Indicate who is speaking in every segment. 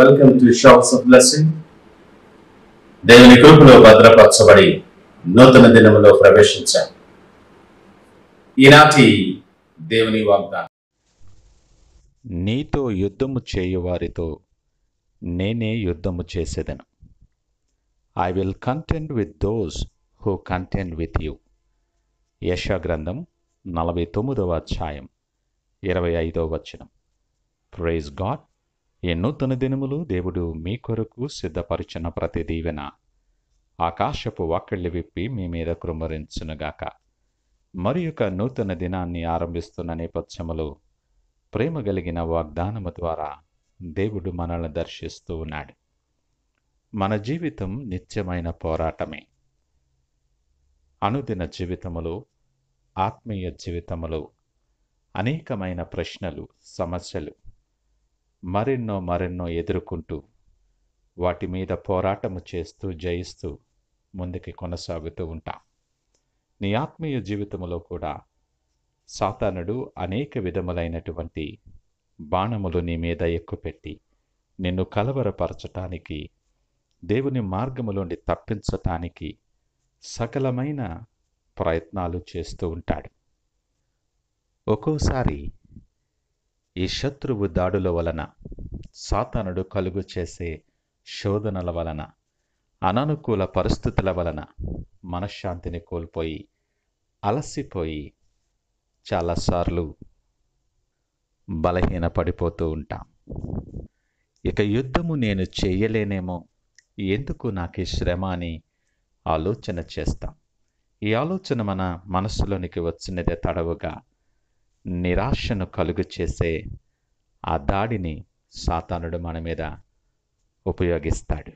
Speaker 1: Welcome to shops of blessing. దేవుని కృపలో భద్రపరచబడి నూతన దినములో ప్రవేశించాం. ఈనాటి దేవుని వాగ్దానం,
Speaker 2: నీతో యుద్ధము చేయువారితో నేనే యుద్ధము చేసేదను. I will contend with those who contend with you. యెషయా గ్రంథం 49వ అధ్యాయం 25వ వచనం. Praise God. ఈ నూతన దినములు దేవుడు మీ కొరకు సిద్ధపరిచిన ప్రతి దీవెన ఆకాశపు వాకిళ్ళు విప్పి మీ మీద కృమ్మరించునుగాక. మరి యొక్క నూతన దినాన్ని ఆరంభిస్తున్న నేపథ్యములో ప్రేమ కలిగిన వాగ్దానము ద్వారా దేవుడు మనల్ని దర్శిస్తూ ఉన్నాడు. మన జీవితం నిత్యమైన పోరాటమే. అనుదిన జీవితములో, ఆత్మీయ జీవితములో అనేకమైన ప్రశ్నలు, సమస్యలు మరెన్నో ఎదుర్కొంటూ వాటి మీద పోరాటము చేస్తూ జయిస్తూ ముందుకి కొనసాగుతూ ఉంటాం. నీ ఆత్మీయ జీవితంలో కూడా సాతానుడు అనేక విధములైనటువంటి బాణములు నీ మీద ఎక్కుపెట్టి నిన్ను కలవరపరచటానికి, దేవుని మార్గములోండి తప్పించటానికి సకలమైన ప్రయత్నాలు చేస్తూ ఉంటాడు. ఒక్కోసారి ఈ శత్రువు దాడుల వలన, సాతానుడు కలుగు చేసే శోధనల వలన, అననుకూల పరిస్థితుల వలన మనశ్శాంతిని కోల్పోయి అలసిపోయి చాలాసార్లు బలహీనపడిపోతూ ఉంటాం. ఇక యుద్ధము నేను చేయలేనేమో, ఎందుకు నాకు ఈ శ్రమ అని ఆలోచన చేస్తాం. ఈ ఆలోచన మన మనస్సులోనికి వచ్చినదే తడవుగా నిరాశను కలుగు చేసే ఆ దాడిని సాతానుడు మన మీద ఉపయోగిస్తాడు.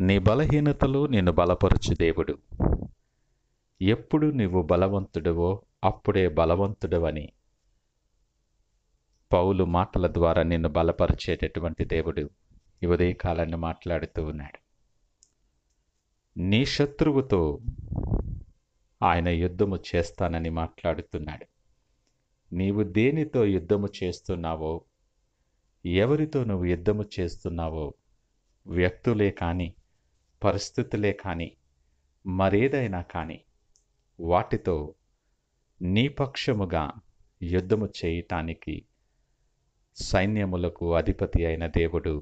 Speaker 2: నీ బలహీనతలు నిన్ను బలపరచు దేవుడు. ఎప్పుడు నువ్వు బలవంతుడివో అప్పుడే బలవంతుడవని పౌలు మాటల ద్వారా నిన్ను బలపరిచేటటువంటి దేవుడు ఈ ఉదయకాలాన్ని మాట్లాడుతూ ఉన్నాడు. నీ శత్రువుతో ఆయన యుద్ధము చేస్తానని మాట్లాడుతున్నాడు. నీవు దేనితో యుద్ధము చేస్తున్నావో, ఎవరితో నువ్వు యుద్ధము చేస్తున్నావో, వ్యక్తులే కానీ, పరిస్థితులే కానీ, మరేదైనా కానీ, వాటితో నీ పక్షముగా యుద్ధము చేయటానికి సైన్యములకు అధిపతి అయిన దేవుడు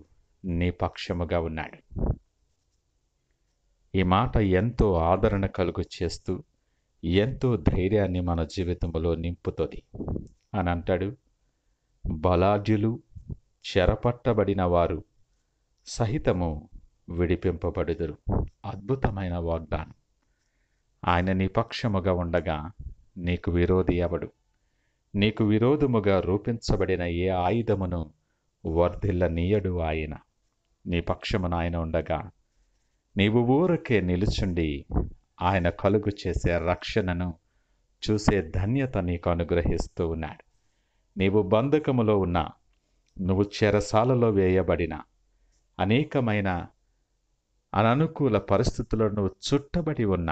Speaker 2: నీ పక్షముగా ఉన్నాడు. ఈ మాట ఎంతో ఆదరణ కలుగు చేస్తూ ఎంతో ధైర్యాన్ని మన జీవితంలో నింపుతుంది అని అంటాడు. బలాఢ్యులు, చెరపట్టబడిన వారు సహితము విడిపింపబడుదురు. అద్భుతమైన వాగ్దానం. ఆయన నీ పక్షముగా ఉండగా నీకు విరోధి ఎవడు? నీకు విరోధముగా రూపించబడిన ఏ ఆయుధమును వర్ధిల్లనీయడు ఆయన. నీ పక్షమున ఆయన ఉండగా నీవు ఊరకే నిలుచుండి ఆయన కలుగు చేసే రక్షణను చూసే ధన్యత నీకు అనుగ్రహిస్తూ ఉన్నాడు. నీవు బంధకములో ఉన్నా, నువ్వు చెరసాలలో వేయబడిన, అనేకమైన అననుకూల పరిస్థితుల్లో నువ్వు చుట్టబడి ఉన్న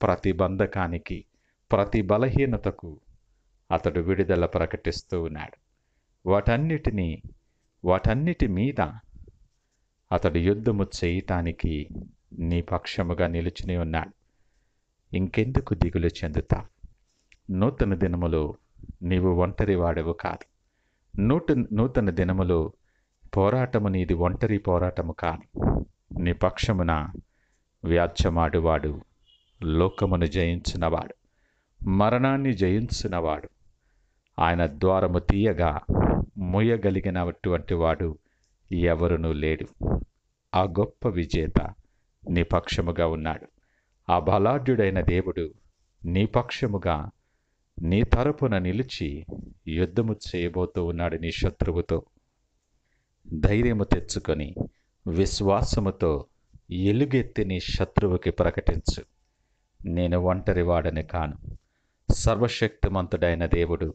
Speaker 2: ప్రతి బంధకానికి, ప్రతి బలహీనతకు అతడు విడుదల ప్రకటిస్తూ ఉన్నాడు. వాటన్నిటి మీద అతడు యుద్ధము చేయటానికి నీ పక్షముగా నిలుచుని ఉన్నాడు. ఇంకెందుకు దిగులు చెందుతావు? నూతన దినములో నీవు ఒంటరి వాడవు కాదు. నూతన దినములో పోరాటము నీది ఒంటరి పోరాటము కాదు. నీ పక్షమున వ్యాజ్యమాడువాడు, లోకమును జయించినవాడు, మరణాన్ని జయించినవాడు, ఆయన ద్వారము తీయగా ముయ్యగలిగినటువంటి వాడు ఎవరునూ లేడు. ఆ గొప్ప విజేత నీ పక్షముగా ఉన్నాడు. ఆ బలాఢ్యుడైన దేవుడు నీ పక్షముగా, నీ తరపున నిలిచి యుద్ధము చేయబోతూ ఉన్నాడు నీ శత్రువుతో. ధైర్యము తెచ్చుకొని విశ్వాసముతో ఎలుగెత్తి నీ శత్రువుకి ప్రకటించు, నేను ఒంటరి వాడని కాను. సర్వశక్తిమంతుడైన దేవుడు,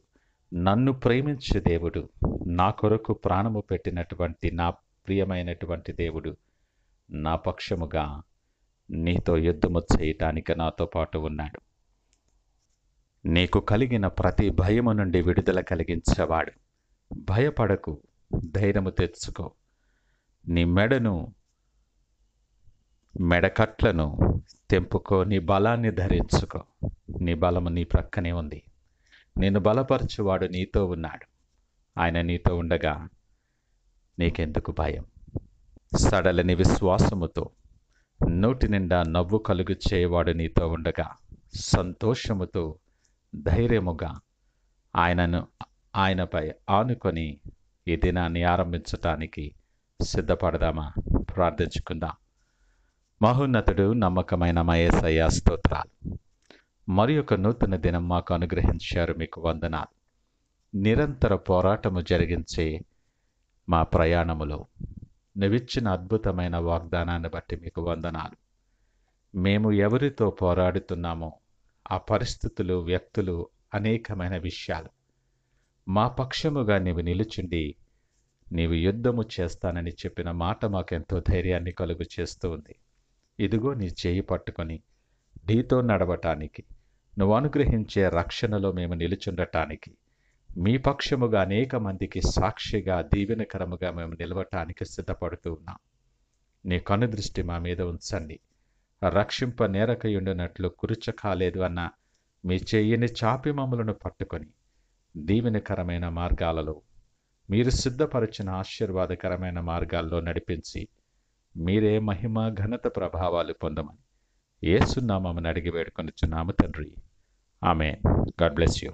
Speaker 2: నన్ను ప్రేమించే దేవుడు, నా కొరకు ప్రాణము పెట్టినటువంటి నా ప్రియమైనటువంటి దేవుడు నా పక్షముగా నీతో యుద్ధము చేయటానికి నాతో పాటు ఉన్నాడు. నీకు కలిగిన ప్రతి భయము నుండి విడుదల కలిగించేవాడు. భయపడకు, ధైర్యము తెచ్చుకో. నీ మెడకట్లను తెంపుకో, నీ బలాన్ని ధరించుకో. నీ బలము నీ ప్రక్కనే ఉంది. నిన్ను బలపరచువాడు నీతో ఉన్నాడు. ఆయన నీతో ఉండగా నీకెందుకు భయం? సడలని విశ్వాసముతో నోటి నిండా నవ్వు కలుగు చేయవాడు నీతో ఉండగా సంతోషముతో ధైర్యముగా ఆయనపై ఆనుకొని ఈ దినాన్ని ఆరంభించటానికి సిద్ధపడదామా? ప్రార్థించుకుందాం. మహోన్నతుడు, నమ్మకమైన మా యేసయ్య, స్తోత్రాలు. మరి ఒక నూతన దినం మాకు అనుగ్రహించారు. మీకు వందనాలు. నిరంతర పోరాటము జరిగించే మా ప్రయాణములో నువ్విచ్చిన అద్భుతమైన వాగ్దానాన్ని బట్టి మీకు వందనాలు. మేము ఎవరితో పోరాడుతున్నామో ఆ పరిస్థితులు, వ్యక్తులు, అనేకమైన విషయాలు మా పక్షముగా నీవు నిలుచుండి నీవు యుద్ధము చేస్తానని చెప్పిన మాట మాకెంతో ధైర్యాన్ని కలుగు చేస్తూ ఉంది. ఇదిగో నీ చేయి పట్టుకొని నీతో నడవటానికి, నువ్వు అనుగ్రహించే రక్షణలో మేము నిలుచుండటానికి, మీ పక్షముగా అనేక మందికి సాక్షిగా దీవెనకరముగా మేము నిలవటానికి సిద్ధపడుతూ ఉన్నాం. నీ కనుదృష్టి మా మీద ఉంచండి. రక్షింప నేరకయుండునట్లు కురుచ కాలేదు అన్న మీ చెయ్యిని చాపి మమ్మలను పట్టుకొని దీవెనకరమైన మార్గాలలో, మీరు సిద్ధపరిచిన ఆశీర్వాదకరమైన మార్గాల్లో నడిపించి మీరే మహిమ, ఘనత, ప్రభావాలు పొందమని యేసు నామమున అడిగి వేడుకొనుచున్నాము తండ్రి. ఆమేన్. God bless you.